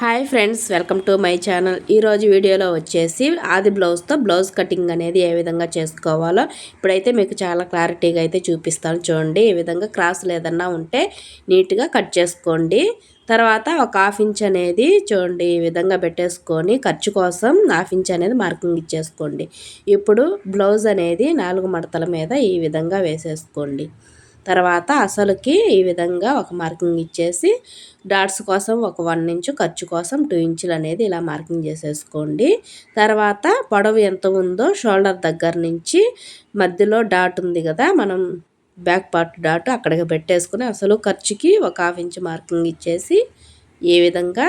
Hi friends, welcome to my channel. ఈరోజు వీడియోలో వచ్చేసి ఆది బ్లౌజ్తో బ్లౌజ్ కటింగ్ అనేది ఏ విధంగా చేసుకోవాలో ఇప్పుడైతే మీకు చాలా క్లారిటీగా అయితే చూపిస్తాను. చూడండి, ఈ విధంగా క్రాస్లు ఏదన్నా ఉంటే నీట్గా కట్ చేసుకోండి. తర్వాత ఒక హాఫ్ ఇంచ్ అనేది చూడండి ఈ విధంగా పెట్టేసుకొని ఖర్చు కోసం హాఫ్ ఇంచ్ అనేది మార్కింగ్ ఇచ్చేసుకోండి. ఇప్పుడు బ్లౌజ్ అనేది 4 మడతల మీద ఈ విధంగా వేసేసుకోండి. తర్వాత అసలుకి ఈ విధంగా ఒక మార్కింగ్ ఇచ్చేసి డాట్స్ కోసం ఒక 1 ఇంచు, ఖర్చు కోసం 2 ఇంచులు అనేది ఇలా మార్కింగ్ చేసేసుకోండి. తర్వాత పొడవు ఎంత ఉందో షోల్డర్ దగ్గర నుంచి మధ్యలో డాట్ ఉంది కదా, మనం బ్యాక్ పార్ట్ డాట్ అక్కడికి పెట్టేసుకుని అసలు ఖర్చుకి ఒక హాఫ్ ఇంచు మార్కింగ్ ఇచ్చేసి ఈ విధంగా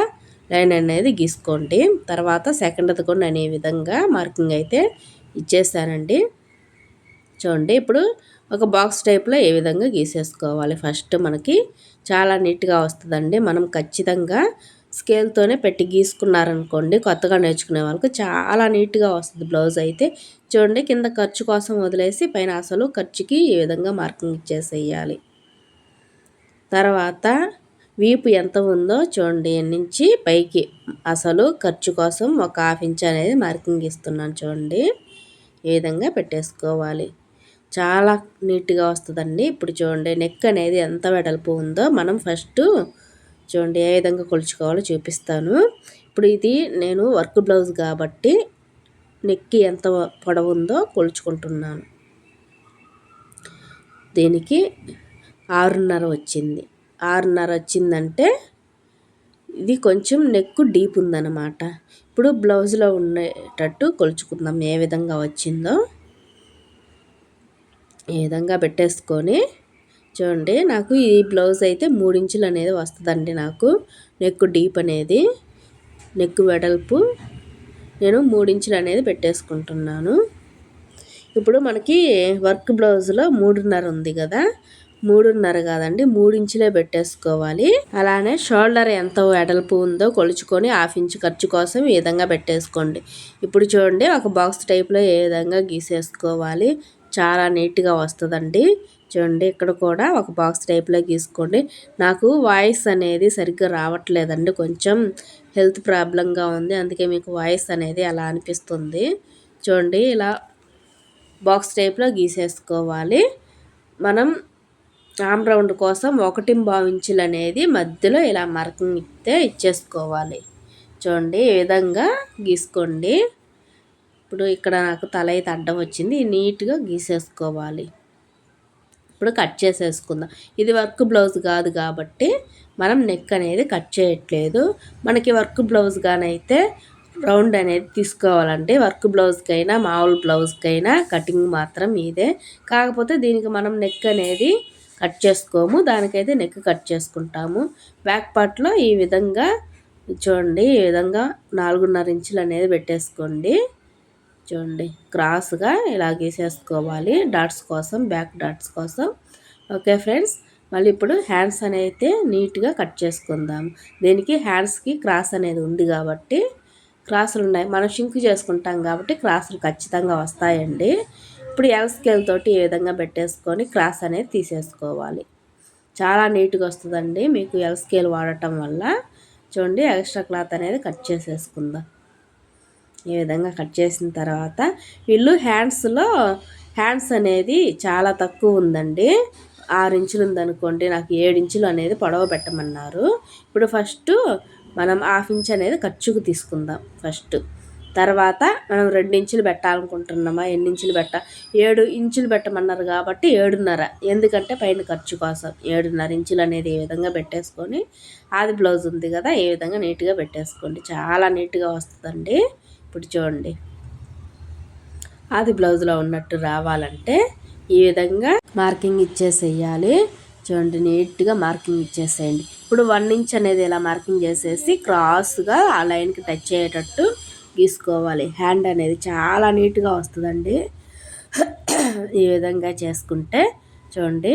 లైన్ అనేది గీసుకోండి. తర్వాత సెకండ్ది కూడా నేను ఈ విధంగా మార్కింగ్ అయితే ఇచ్చేసానండి. చూడండి, ఇప్పుడు ఒక బాక్స్ టైప్లో ఏ విధంగా గీసేసుకోవాలి. ఫస్ట్ మనకి చాలా నీట్గా వస్తుందండి. మనం ఖచ్చితంగా స్కేల్తోనే పెట్టి గీసుకున్నారనుకోండి, కొత్తగా నేర్చుకునే వాళ్ళకి చాలా నీట్గా వస్తుంది బ్లౌజ్ అయితే. చూడండి, కింద ఖర్చు కోసం వదిలేసి పైన అసలు ఖర్చుకి ఈ విధంగా మార్కింగ్ ఇచ్చేసేయాలి. తర్వాత వీపు ఎంత ఉందో చూడండి, నుంచి పైకి అసలు ఖర్చు కోసం ఒక హాఫ్ ఇంచ్ అనేది మార్కింగ్ ఇస్తున్నాను. చూడండి, ఈ విధంగా పెట్టేసుకోవాలి. చాలా నీట్గా వస్తుందండి. ఇప్పుడు చూడండి, నెక్ అనేది ఎంత వెడల్పు ఉందో మనం ఫస్ట్ చూడండి ఏ విధంగా కొలుచుకోవాలో చూపిస్తాను. ఇప్పుడు ఇది నేను వర్క్ బ్లౌజ్ కాబట్టి నెక్ ఎంత పొడవు ఉందో కొలుచుకుంటున్నాను. దీనికి 6.5 వచ్చింది. 6.5 వచ్చిందంటే ఇది కొంచెం నెక్ డీప్ ఉందన్నమాట. ఇప్పుడు బ్లౌజ్లో ఉండేటట్టు కొలుచుకుందాం ఏ విధంగా వచ్చిందో. ఈ విధంగా పెట్టేసుకొని చూడండి, నాకు ఈ బ్లౌజ్ అయితే 3 ఇంచులు అనేది వస్తుందండి. నాకు నెక్ డీప్ అనేది, నెక్ వెడల్పు నేను 3 ఇంచులు అనేది పెట్టేసుకుంటున్నాను. ఇప్పుడు మనకి వర్క్ బ్లౌజ్లో 3.5 ఉంది కదా, 3.5 కాదండి 3 ఇంచులే పెట్టేసుకోవాలి. అలానే షోల్డర్ ఎంత వెడల్పు ఉందో కొలుచుకొని హాఫ్ ఇంచ్ ఖర్చు కోసం ఈ విధంగా పెట్టేసుకోండి. ఇప్పుడు చూడండి, ఒక బాక్స్ టైప్లో ఏ విధంగా గీసేసుకోవాలి. చాలా నీట్గా వస్తుందండి. చూడండి, ఇక్కడ కూడా ఒక బాక్స్ టైప్లో గీసుకోండి. నాకు వాయిస్ అనేది సరిగ్గా రావట్లేదండి, కొంచెం హెల్త్ ప్రాబ్లంగా ఉంది, అందుకే మీకు వాయిస్ అనేది అలా అనిపిస్తుంది. చూడండి, ఇలా బాక్స్ టైప్లో గీసేసుకోవాలి. మనం ఆమ్ రౌండ్ కోసం 1.5 ఇంచులు అనేది మధ్యలో ఇలా మార్కింగ్ ఇచ్చేసుకోవాలి. చూడండి, ఈ విధంగా గీసుకోండి. ఇప్పుడు ఇక్కడ నాకు తల అయితే అడ్డం వచ్చింది, నీట్గా గీసేసుకోవాలి. ఇప్పుడు కట్ చేసేసుకుందాం. ఇది వర్క్ బ్లౌజ్ కాదు కాబట్టి మనం నెక్ అనేది కట్ చేయట్లేదు. మనకి వర్క్ బ్లౌజ్ గానైతే రౌండ్ అనేది తీసుకోవాలంటే వర్క్ బ్లౌజ్కైనా మామూలు బ్లౌజ్కైనా కటింగ్ మాత్రం ఇదే. కాకపోతే దీనికి మనం నెక్ అనేది కట్ చేసుకోము, దానికైతే నెక్ కట్ చేసుకుంటాము. బ్యాక్ పార్ట్లో ఈ విధంగా చూడండి, ఈ విధంగా 4.5 ఇంచులు అనేది పెట్టేసుకోండి. చూడండి, క్రాస్గా ఇలా గీసేసుకోవాలి డాట్స్ కోసం, బ్యాక్ డాట్స్ కోసం. ఓకే ఫ్రెండ్స్, మళ్ళీ ఇప్పుడు హ్యాండ్స్ అనేది నీట్గా కట్ చేసుకుందాం. దీనికి హ్యాండ్స్కి క్రాస్ అనేది ఉంది కాబట్టి క్రాసులు ఉన్నాయి, మనం షింక్ చేసుకుంటాం కాబట్టి క్రాసులు ఖచ్చితంగా వస్తాయండి. ఇప్పుడు ఎల్ స్కేల్ తోటి ఈ విధంగా పెట్టేసుకొని క్రాస్ అనేది తీసేసుకోవాలి. చాలా నీట్గా వస్తుందండి మీకు ఎల్ స్కేల్ వాడటం వల్ల. చూడండి, ఎక్స్ట్రా క్లాత్ అనేది కట్ చేసేసుకుందాం. ఈ విధంగా కట్ చేసిన తర్వాత వీళ్ళు హ్యాండ్స్ అనేది చాలా తక్కువ ఉందండి. 6 ఇంచులు ఉందనుకోండి, నాకు 7 ఇంచులు అనేది పొడవ పెట్టమన్నారు. ఇప్పుడు ఫస్ట్ మనం హాఫ్ ఇంచ్ అనేది ఖర్చుకు తీసుకుందాం ఫస్ట్. తర్వాత మనం 2 ఇంచులు పెట్టాలనుకుంటున్నామా, ఎన్ని ఇంచులు 7 ఇంచులు పెట్టమన్నారు కాబట్టి 7.5, ఎందుకంటే పైన ఖర్చు కోసం 7.5 ఇంచులు అనేది ఈ విధంగా పెట్టేసుకొని ఆది బ్లౌజ్ ఉంది కదా, ఈ విధంగా నీట్గా పెట్టేసుకోండి. చాలా నీట్గా వస్తుందండి. ఇప్పుడు చూడండి, ఆది బ్లౌజ్లో ఉన్నట్టు రావాలంటే ఈ విధంగా మార్కింగ్ ఇచ్చేసేయాలి. చూడండి, నీట్గా మార్కింగ్ ఇచ్చేసేయండి. ఇప్పుడు 1 ఇంచ్ అనేది ఇలా మార్కింగ్ చేసేసి క్రాస్గా ఆ లైన్కి టచ్ అయ్యేటట్టు గీసుకోవాలి. హ్యాండ్ అనేది చాలా నీట్గా వస్తుందండి. ఈ విధంగా చేసుకుంటే చూడండి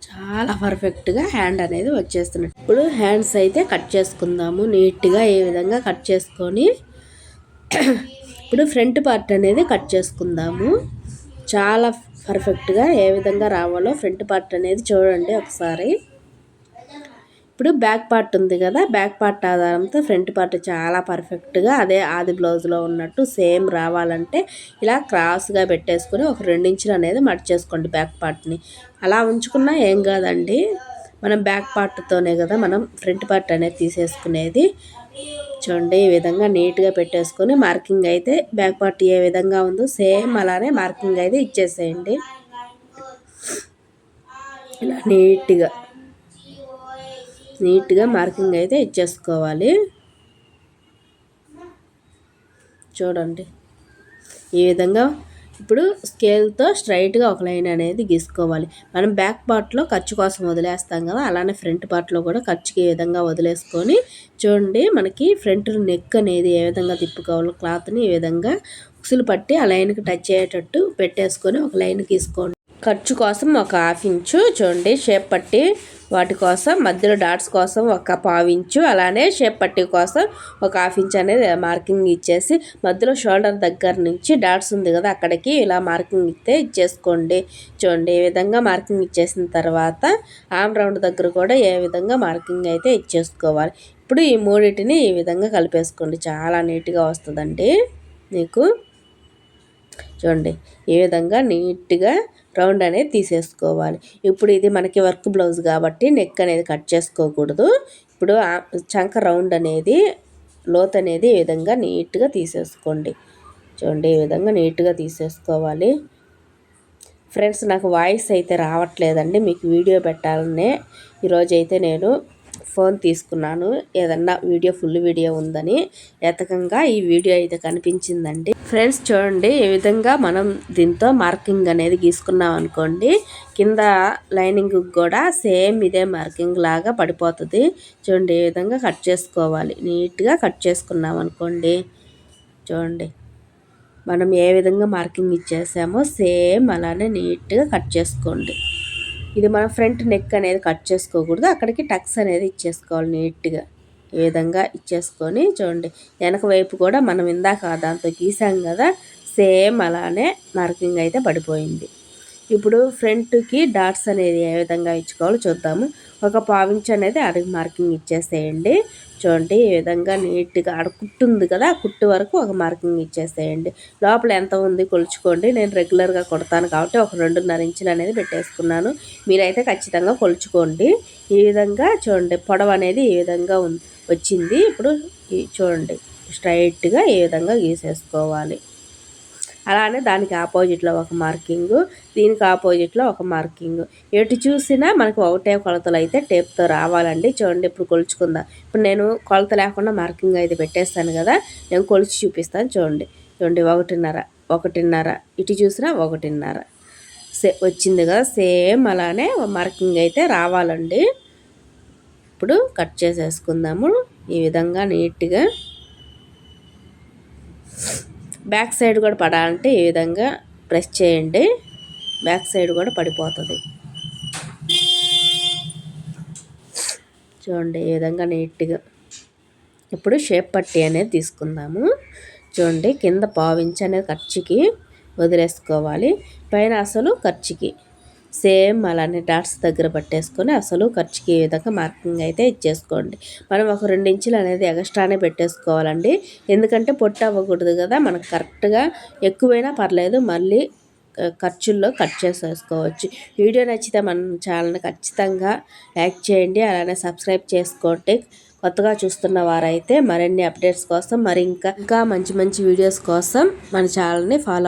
చాలా పర్ఫెక్ట్గా హ్యాండ్ అనేది వచ్చేస్తున్నట్టు. ఇప్పుడు హ్యాండ్స్ అయితే కట్ చేసుకుందాము నీట్గా. ఈ విధంగా కట్ చేసుకొని ఇప్పుడు ఫ్రంట్ పార్ట్ అనేది కట్ చేసుకుందాము. చాలా పర్ఫెక్ట్గా ఏ విధంగా రావాలో ఫ్రంట్ పార్ట్ అనేది చూడండి ఒకసారి. ఇప్పుడు బ్యాక్ పార్ట్ ఉంది కదా, బ్యాక్ పార్ట్ ఆధారంతో ఫ్రంట్ పార్ట్ చాలా పర్ఫెక్ట్గా అదే ఆది బ్లౌజ్లో ఉన్నట్టు సేమ్ రావాలంటే ఇలా క్రాస్గా పెట్టేసుకొని ఒక 2 ఇంచులు అనేది మట్ చేసుకోండి బ్యాక్ పార్ట్ని. అలా ఉంచుకున్నా ఏం కాదండి, మనం బ్యాక్ పార్ట్తోనే కదా మనం ఫ్రంట్ పార్ట్ అనేది తీసేసుకునేది. చూడండి ఈ విధంగా నీట్గా పెట్టేసుకొని మార్కింగ్ అయితే బ్యాక్ పార్ట్ ఏ విధంగా ఉందో సేమ్ అలానే మార్కింగ్ అయితే ఇచ్చేసేయండి. ఇలా నీట్గా మార్కింగ్ అయితే ఇచ్చేసుకోవాలి. చూడండి ఈ విధంగా ఇప్పుడు స్కేల్తో స్ట్రైట్గా ఒక లైన్ అనేది గీసుకోవాలి. మనం బ్యాక్ పార్ట్లో ఖర్చు కోసం వదిలేస్తాం కదా, అలానే ఫ్రంట్ పార్ట్లో కూడా ఖర్చుకి ఈ విధంగా వదిలేసుకొని చూడండి మనకి ఫ్రంట్ నెక్ అనేది ఏ విధంగా తిప్పుకోవాలో క్లాత్ని ఈ విధంగా ఉక్సులు పట్టి ఆ లైన్కి టచ్ అయ్యేటట్టు పెట్టేసుకొని ఒక లైన్ గీసుకోండి. ఖర్చు కోసం ఒక 1/2 ఇంచు చూడండి, షేప్ పట్టి వాటి కోసం మధ్యలో డాట్స్ కోసం ఒక 1/4 ఇంచు, అలానే షేప్ పట్టి కోసం ఒక 1/2 ఇంచ్ అనేది మార్కింగ్ ఇచ్చేసి మధ్యలో షోల్డర్ దగ్గర నుంచి డాట్స్ ఉంది కదా అక్కడికి ఇలా మార్కింగ్ ఇచ్చేసుకోండి. చూడండి ఈ విధంగా మార్కింగ్ ఇచ్చేసిన తర్వాత ఆర్మ్ రౌండ్ దగ్గర కూడా ఏ విధంగా మార్కింగ్ అయితే ఇచ్చేసుకోవాలి. ఇప్పుడు ఈ మూడింటిని ఈ విధంగా కలిపేసుకోండి, చాలా నీట్గా వస్తుందండి మీకు. చూడండి ఈ విధంగా నీట్గా రౌండ్ అనేది తీసేసుకోవాలి. ఇప్పుడు ఇది మనకి వర్క్ బ్లౌజ్ కాబట్టి నెక్ అనేది కట్ చేసుకోకూడదు. ఇప్పుడు చంక రౌండ్ అనేది లోత్ అనేది ఈ విధంగా నీట్గా తీసేసుకోండి. చూడండి ఈ విధంగా నీట్గా తీసేసుకోవాలి. ఫ్రెండ్స్ నాకు వాయిస్ అయితే రావట్లేదండి, మీకు వీడియో పెట్టాలనే ఈరోజైతే నేను ఫోన్ తీసుకున్నాను, ఏదన్నా ఫుల్ వీడియో ఉందని ఎతకంగా ఈ వీడియో అయితే కనిపించిందండి. ఫ్రెండ్స్ చూడండి ఈ విధంగా మనం దీంతో మార్కింగ్ అనేది గీసుకున్నాం అనుకోండి, కింద లైనింగ్ కూడా సేమ్ ఇదే మార్కింగ్ లాగా పడిపోతుంది. చూడండి ఈ విధంగా కట్ చేసుకోవాలి. నీట్గా కట్ చేసుకున్నాం అనుకోండి, చూడండి మనం ఏ విధంగా మార్కింగ్ ఇచ్చేసామో సేమ్ అలానే నీట్గా కట్ చేసుకోండి. ఇది మనం ఫ్రంట్ నెక్ అనేది కట్ చేసుకోకూడదు, అక్కడికి టక్స్ అనేది ఇచ్చేసుకోవాలి నీట్గా. ఈ విధంగా ఇచ్చేసుకొని చూడండి వెనక వైపు కూడా మనం ఇందాక దాంతో గీసాం కదా, సేమ్ అలానే మార్కింగ్ అయితే పడిపోయింది. ఇప్పుడు ఫ్రంట్కి డాట్స్ అనేది ఏ విధంగా ఇచ్చుకోవాలో చూద్దాము. ఒక 1/4 ఇంచ్ అనేది అడుగు మార్కింగ్ ఇచ్చేసేయండి. చూడండి ఈ విధంగా నీట్గా ఆడ కుట్టు ఉంది కదా, ఆ కుట్టు వరకు ఒక మార్కింగ్ ఇచ్చేసేయండి. లోపల ఎంత ఉంది కొలుచుకోండి. నేను రెగ్యులర్గా కొడతాను కాబట్టి ఒక 2.5 ఇంచులు అనేది పెట్టేసుకున్నాను. మీరైతే ఖచ్చితంగా కొలుచుకోండి. ఈ విధంగా చూడండి పొడవు అనేది ఈ విధంగా వచ్చింది. ఇప్పుడు చూడండి స్ట్రైట్గా ఈ విధంగా గీసేసుకోవాలి. అలానే దానికి ఆపోజిట్లో ఒక మార్కింగు, దీనికి ఆపోజిట్లో ఒక మార్కింగు. ఎటు చూసినా మనకు ఒకటే కొలతలు అయితే టేప్తో రావాలండి. చూడండి ఇప్పుడు కొలుచుకుందాం. ఇప్పుడు నేను కొలత లేకుండా మార్కింగ్ అయితే పెట్టేస్తాను కదా, నేను కొలిచి చూపిస్తాను. చూడండి 1.5 ఇటు చూసినా 1.5 వచ్చింది కదా, సేమ్ అలానే మార్కింగ్ అయితే రావాలండి. ఇప్పుడు కట్ చేసేసుకుందాము ఈ విధంగా నీట్గా. బ్యాక్ సైడ్ కూడా పడాలంటే ఈ విధంగా ప్రెస్ చేయండి, బ్యాక్ సైడ్ కూడా పడిపోతుంది. చూడండి ఈ విధంగా నీట్గా. ఇప్పుడు షేప్ పట్టీ అనేది తీసుకుందాము. చూడండి కింద 1/4 ఇంచ్ అనేది ఖర్చుకి వదిలేసుకోవాలి, పైన అసలు ఖర్చుకి సేమ్ అలానే డాట్స్ దగ్గర పట్టేసుకొని అసలు ఖర్చుకి ఈ విధంగా మార్కింగ్ అయితే ఇచ్చేసుకోండి. మనం ఒక 2 ఇంచులు అనేది ఎక్స్ట్రానే పెట్టేసుకోవాలండి, ఎందుకంటే పొట్టు అవ్వకూడదు కదా. మనకు కరెక్ట్గా ఎక్కువైనా పర్లేదు, మళ్ళీ ఖర్చుల్లో కట్ చేసేసుకోవచ్చు. వీడియో నచ్చితే మన ఛానల్ని ఖచ్చితంగా లైక్ చేయండి, అలానే సబ్స్క్రైబ్ చేసుకోండి. కొత్తగా చూస్తున్న వారైతే మరిన్ని అప్డేట్స్ కోసం ఇంకా మంచి వీడియోస్ కోసం మన ఛానల్ని ఫాలో